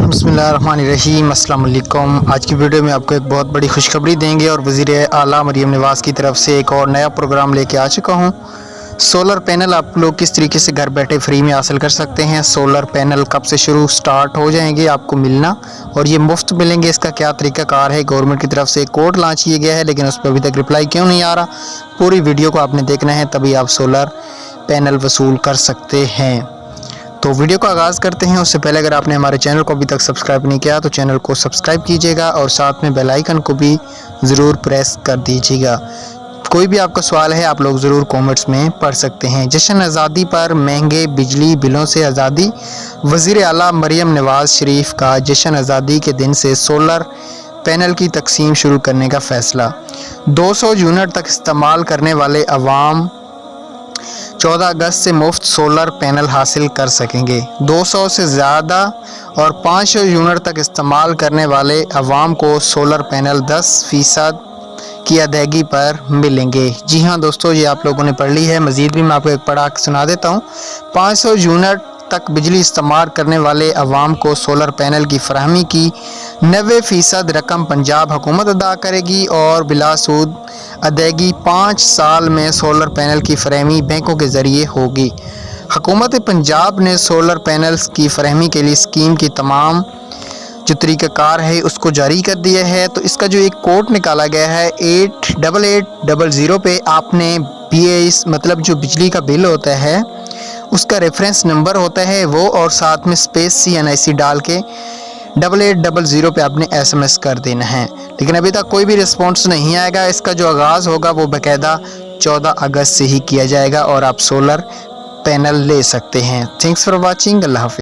बिस्मिल्लाहिर्रहमानिर्रहीम। अस्सलाम वालेकुम। आज की वीडियो में आपको एक बहुत बड़ी खुशखबरी देंगे और वज़ीर आला मरियम नवाज़ की तरफ से एक और नया प्रोग्राम लेके आ चुका हूँ। सोलर पैनल आप लोग किस तरीके से घर बैठे फ्री में हासिल कर सकते हैं। सोलर पैनल कब से स्टार्ट हो जाएंगे आपको मिलना, और ये मुफ्त मिलेंगे। इसका क्या तरीक़ाकार है। गवर्नमेंट की तरफ से एक कोड लॉन्च किया गया है, लेकिन उस पर अभी तक रिप्लाई क्यों नहीं आ रहा। पूरी वीडियो को आपने देखना है, तभी आप सोलर पैनल वसूल कर सकते हैं। तो वीडियो को आगाज़ करते हैं। उससे पहले अगर आपने हमारे चैनल को अभी तक सब्सक्राइब नहीं किया तो चैनल को सब्सक्राइब कीजिएगा और साथ में बेल आइकन को भी ज़रूर प्रेस कर दीजिएगा। कोई भी आपका सवाल है आप लोग ज़रूर कमेंट्स में पढ़ सकते हैं। जश्न आज़ादी पर महंगे बिजली बिलों से आज़ादी। वज़ीर आला मरियम नवाज़ शरीफ का जश्न आज़ादी के दिन से सोलर पैनल की तकसीम शुरू करने का फ़ैसला। 200 यूनिट तक इस्तेमाल करने वाले अवाम 14 अगस्त से मुफ्त सोलर पैनल हासिल कर सकेंगे। 200 से ज़्यादा और 500 यूनिट तक इस्तेमाल करने वाले अवाम को सोलर पैनल 10% की अदायगी पर मिलेंगे। जी हाँ दोस्तों, ये आप लोगों ने पढ़ ली है। मज़ीद भी मैं आपको एक पढ़ा के सुना देता हूँ। 500 यूनिट तक बिजली इस्तेमाल करने वाले अवाम को सोलर पैनल की फराहमी की 90% रकम पंजाब हुकूमत अदा करेगी और बिला सूद अदायगी 5 साल में सोलर पैनल की फराहमी बैंकों के ज़रिए होगी। हुकूमत पंजाब ने सोलर पैनल्स की फराहमी के लिए स्कीम की तमाम जो तरीक़ाकार है उसको जारी कर दिया है। तो इसका जो एक कोड निकाला गया है 8800 पे आपने BAS मतलब जो बिजली का बिल होता है उसका रेफरेंस नंबर होता है वो, और साथ में स्पेस CNIC डाल के 8800 पे आपने SMS कर देना है। लेकिन अभी तक कोई भी रिस्पॉन्स नहीं आएगा। इसका जो आगाज़ होगा वो बाकायदा 14 अगस्त से ही किया जाएगा और आप सोलर पैनल ले सकते हैं। Thanks for watching. अल्लाह हाफ़िज़।